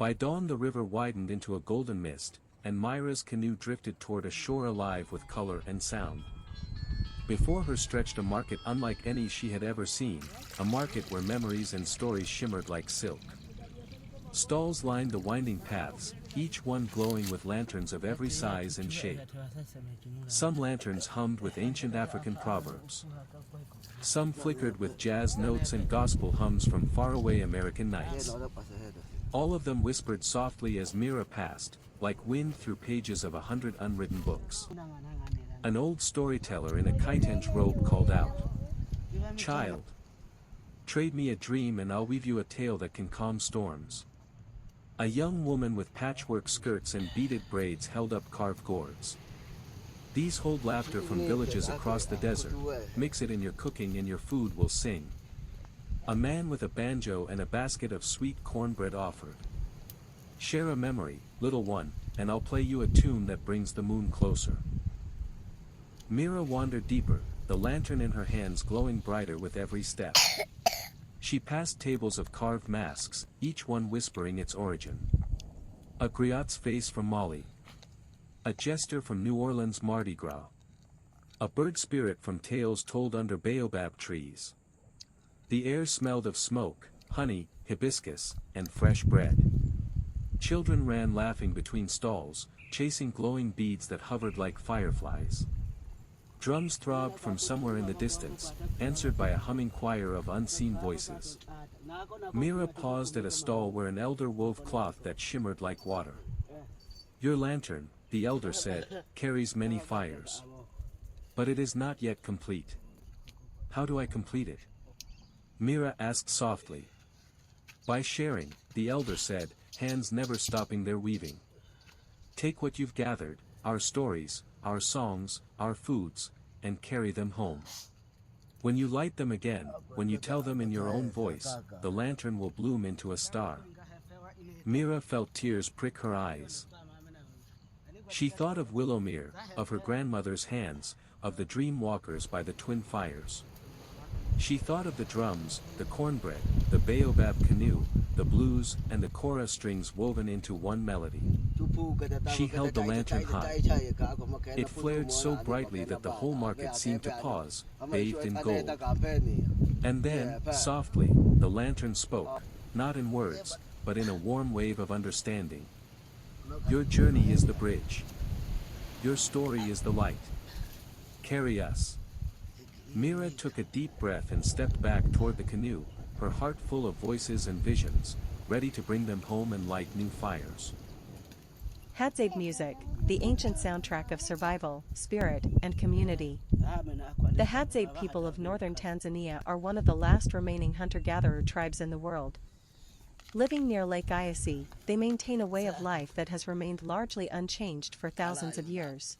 By dawn the river widened into a golden mist, and Myra's canoe drifted toward a shore alive with color and sound. Before her stretched a market unlike any she had ever seen, a market where memories and stories shimmered like silk. Stalls lined the winding paths, each one glowing with lanterns of every size and shape. Some lanterns hummed with ancient African proverbs. Some flickered with jazz notes and gospel hums from faraway American nights. All of them whispered softly as Mira passed, like wind through pages of 100 unwritten books. An old storyteller in a kitench robe called out, "Child, trade me a dream and I'll weave you a tale that can calm storms." A young woman with patchwork skirts and beaded braids held up carved gourds. "These hold laughter from villages across the desert, mix it in your cooking and your food will sing." A man with a banjo and a basket of sweet cornbread offered. "Share a memory, little one, and I'll play you a tune that brings the moon closer." Mira wandered deeper, the lantern in her hands glowing brighter with every step. She passed tables of carved masks, each one whispering its origin. A griot's face from Mali. A jester from New Orleans Mardi Gras. A bird spirit from tales told under baobab trees. The air smelled of smoke, honey, hibiscus, and fresh bread. Children ran laughing between stalls, chasing glowing beads that hovered like fireflies. Drums throbbed from somewhere in the distance, answered by a humming choir of unseen voices. Mira paused at a stall where an elder wove cloth that shimmered like water. "Your lantern," the elder said, "carries many fires. But it is not yet complete." "How do I complete it?" Mira asked softly. "By sharing," the elder said, hands never stopping their weaving. "Take what you've gathered, our stories, our songs, our foods, and carry them home. When you light them again, when you tell them in your own voice, the lantern will bloom into a star." Mira felt tears prick her eyes. She thought of Willowmere, of her grandmother's hands, of the dream walkers by the twin fires. She thought of the drums, the cornbread, the baobab canoe, the blues and the kora strings woven into one melody. She held the lantern high. It flared so brightly that the whole market seemed to pause, bathed in gold. And then, softly, the lantern spoke, not in words, but in a warm wave of understanding. "Your journey is the bridge. Your story is the light. Carry us." Mira took a deep breath and stepped back toward the canoe, her heart full of voices and visions, ready to bring them home and light new fires. Hadza music, the ancient soundtrack of survival, spirit, and community. The Hadza people of northern Tanzania are one of the last remaining hunter-gatherer tribes in the world. Living near Lake Eyasi, they maintain a way of life that has remained largely unchanged for thousands of years.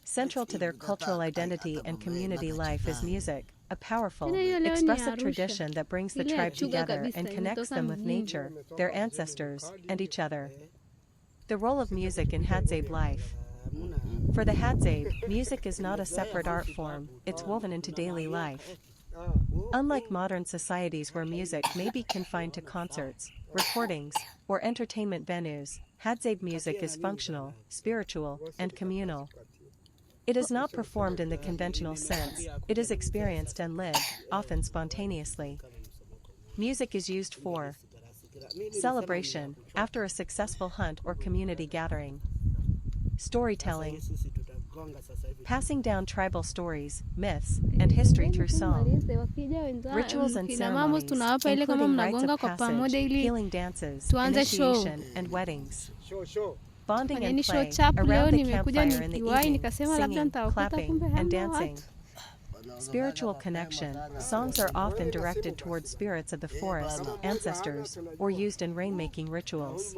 Central to their cultural identity and community life is music, a powerful, expressive tradition that brings the tribe together and connects them with nature, their ancestors, and each other. The role of music in Hadza life. For the Hadza, music is not a separate art form, it's woven into daily life. Unlike modern societies where music may be confined to concerts, recordings, or entertainment venues, Hadza music is functional, spiritual, and communal. It is not performed in the conventional sense, it is experienced and lived, often spontaneously. Music is used for celebration, after a successful hunt or community gathering. Storytelling. Passing down tribal stories, myths, and history through song. Rituals and ceremonies, including rites of passage, healing dances, initiation, and weddings. Bonding and play, around the campfire in the evening, singing, clapping, and dancing. Spiritual connection, songs are often directed toward spirits of the forest, ancestors, or used in rainmaking rituals.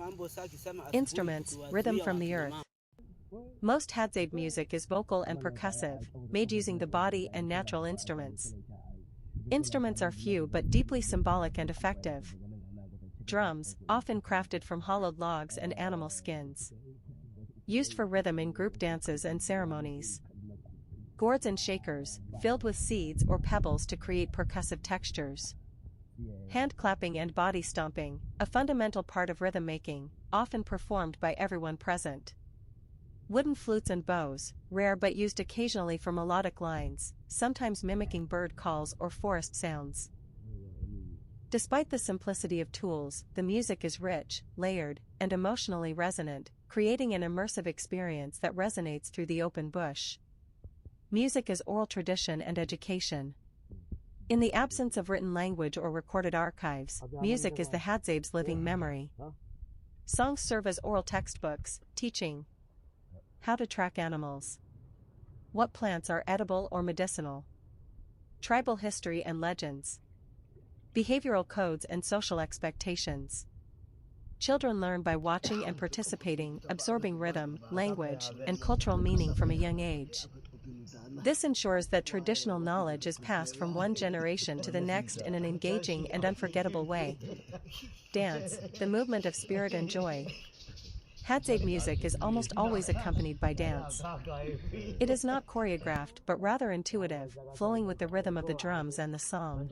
Instruments, rhythm from the earth. Most Hadza music is vocal and percussive, made using the body and natural instruments. Instruments are few but deeply symbolic and effective. Drums, often crafted from hollowed logs and animal skins. Used for rhythm in group dances and ceremonies. Gourds and shakers, filled with seeds or pebbles to create percussive textures. Hand clapping and body stomping, a fundamental part of rhythm making, often performed by everyone present. Wooden flutes and bows, rare but used occasionally for melodic lines, sometimes mimicking bird calls or forest sounds. Despite the simplicity of tools, the music is rich, layered, and emotionally resonant, creating an immersive experience that resonates through the open bush. Music is oral tradition and education. In the absence of written language or recorded archives, music is the Hadzabe's living memory. Songs serve as oral textbooks, teaching how to track animals, what plants are edible or medicinal, tribal history and legends, behavioral codes and social expectations. Children learn by watching and participating, absorbing rhythm, language, and cultural meaning from a young age. This ensures that traditional knowledge is passed from one generation to the next in an engaging and unforgettable way. Dance, the movement of spirit and joy. Hadzabe music is almost always accompanied by dance. It is not choreographed but rather intuitive, flowing with the rhythm of the drums and the song.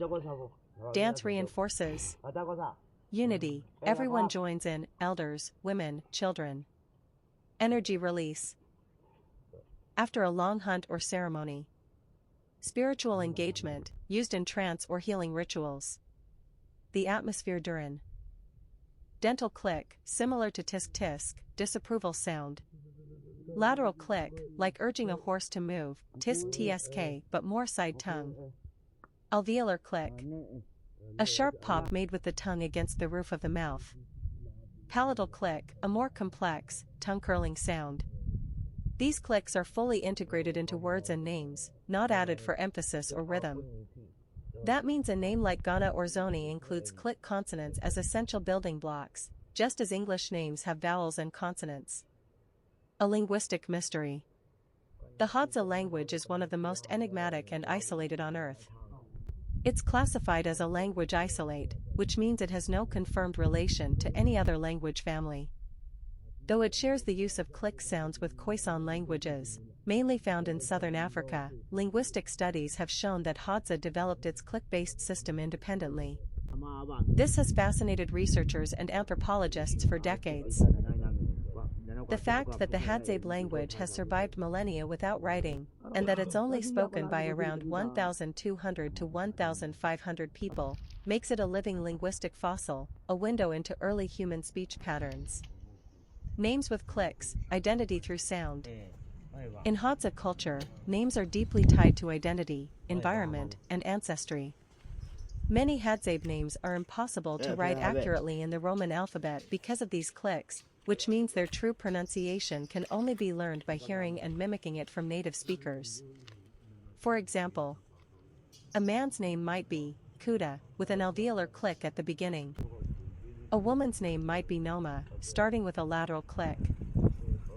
Dance reinforces unity. Everyone joins in, elders, women, children. Energy release. After a long hunt or ceremony. Spiritual engagement, used in trance or healing rituals. The atmosphere during. Dental click, similar to tisk tisk, disapproval sound. Lateral click, like urging a horse to move, tisk tsk, but more side tongue. Alveolar click. A sharp pop made with the tongue against the roof of the mouth. Palatal click, a more complex, tongue-curling sound. These clicks are fully integrated into words and names, not added for emphasis or rhythm. That means a name like Ghana or Zoni includes click consonants as essential building blocks, just as English names have vowels and consonants. A linguistic mystery. The Hadza language is one of the most enigmatic and isolated on Earth. It's classified as a language isolate, which means it has no confirmed relation to any other language family. Though it shares the use of click sounds with Khoisan languages, mainly found in southern Africa, linguistic studies have shown that Hadza developed its click-based system independently. This has fascinated researchers and anthropologists for decades. The fact that the Hadzabe language has survived millennia without writing, and that it's only spoken by around 1,200 to 1,500 people, makes it a living linguistic fossil, a window into early human speech patterns. Names with clicks, identity through sound. In Hadza culture, names are deeply tied to identity, environment, and ancestry. Many Hadzabe names are impossible to write accurately in the Roman alphabet because of these clicks, which means their true pronunciation can only be learned by hearing and mimicking it from native speakers. For example, a man's name might be Kuda, with an alveolar click at the beginning. A woman's name might be Noma, starting with a lateral click.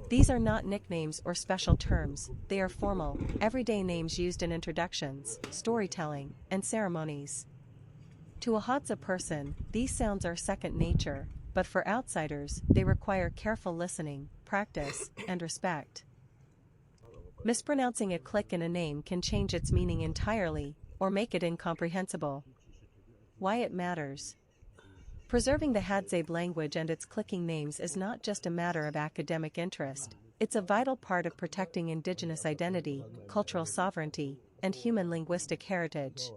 These are not nicknames or special terms, they are formal, everyday names used in introductions, storytelling, and ceremonies. To a Hadza person, these sounds are second nature, but for outsiders, they require careful listening, practice, and respect. Mispronouncing a click in a name can change its meaning entirely, or make it incomprehensible. Why it matters. Preserving the Hadzabe language and its clicking names is not just a matter of academic interest, it's a vital part of protecting indigenous identity, cultural sovereignty, and human linguistic heritage.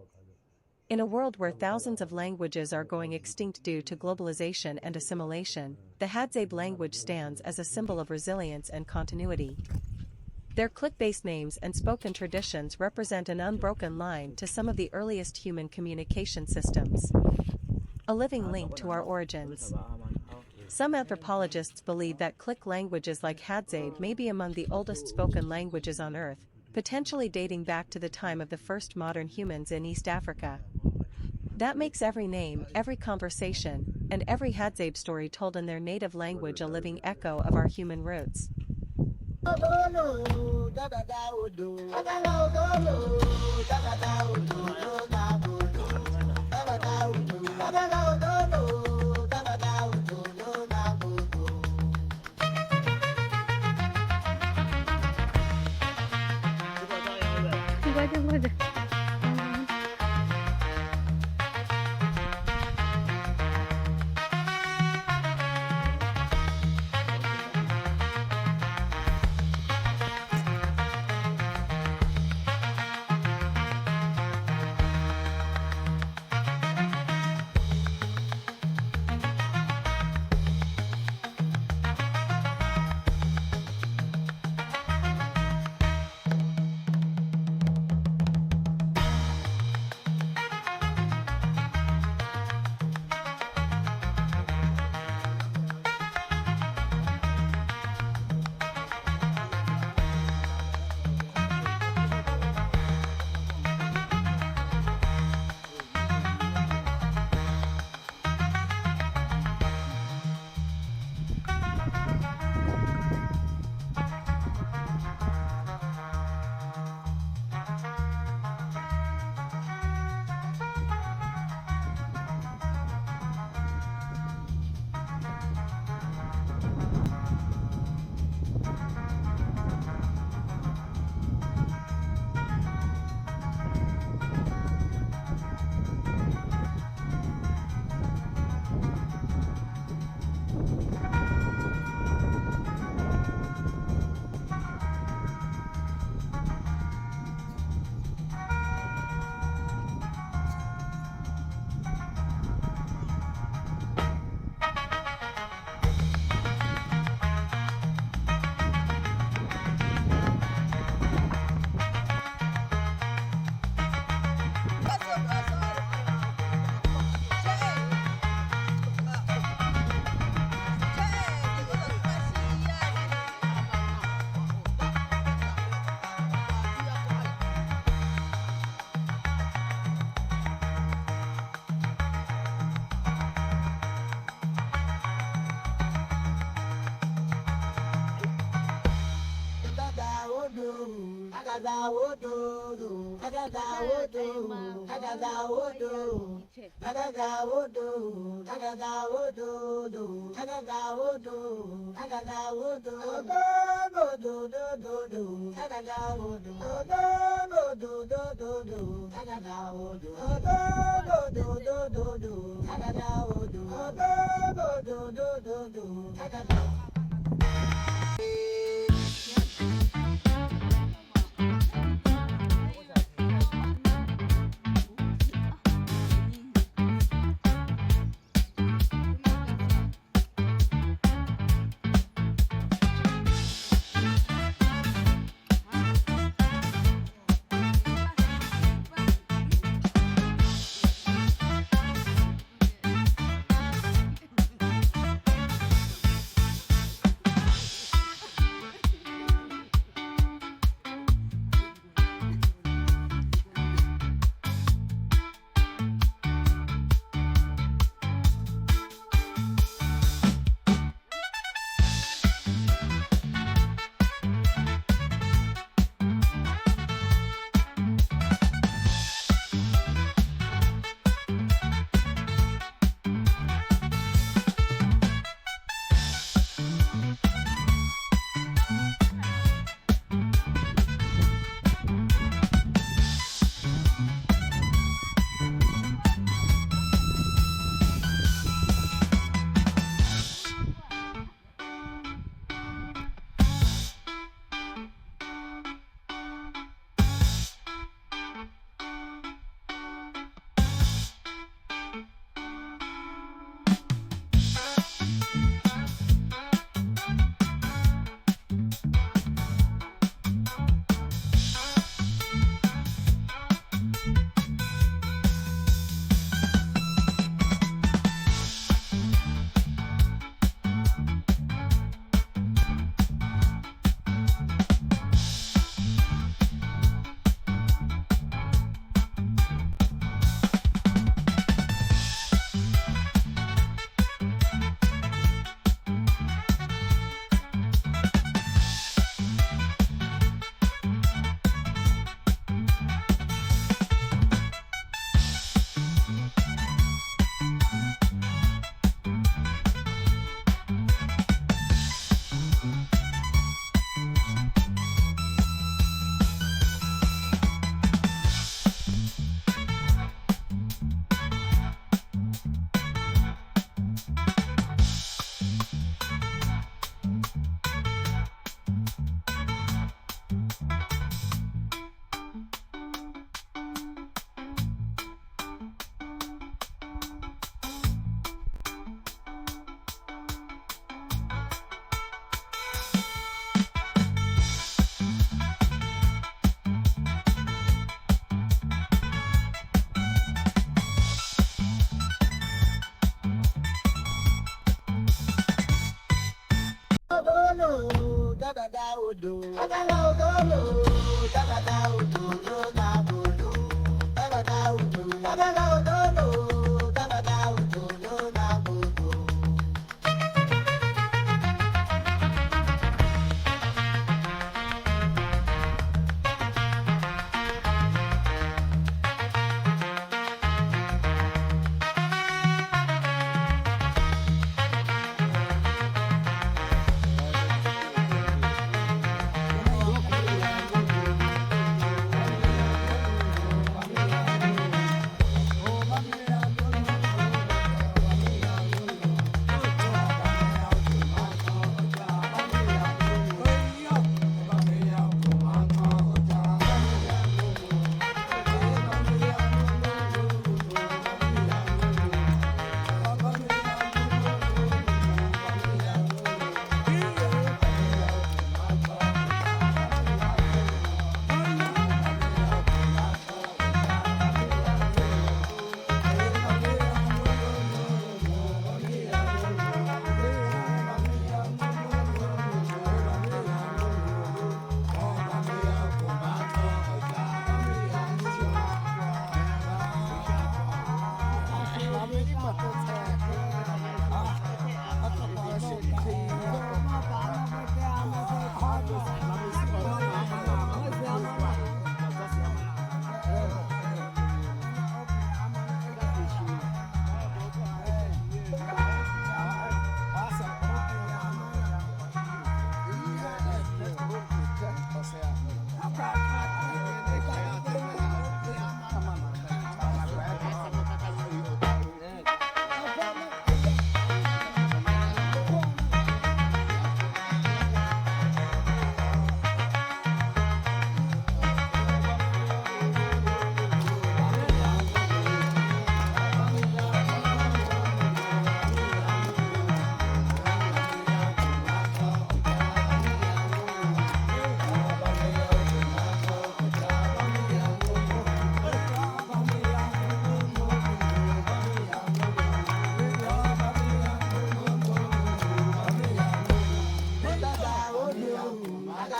In a world where thousands of languages are going extinct due to globalization and assimilation, the Hadzabe language stands as a symbol of resilience and continuity. Their click-based names and spoken traditions represent an unbroken line to some of the earliest human communication systems. A living link to our origins. Some anthropologists believe that click languages like Hadzabe may be among the oldest spoken languages on Earth, potentially dating back to the time of the first modern humans in East Africa. That makes every name, every conversation, and every Hadzabe story told in their native language a living echo of our human roots. Tunggu aja.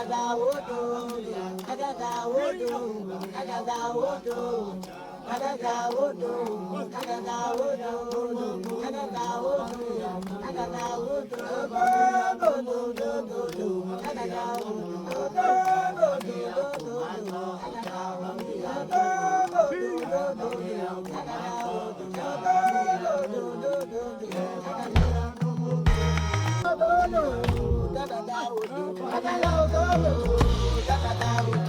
Da da da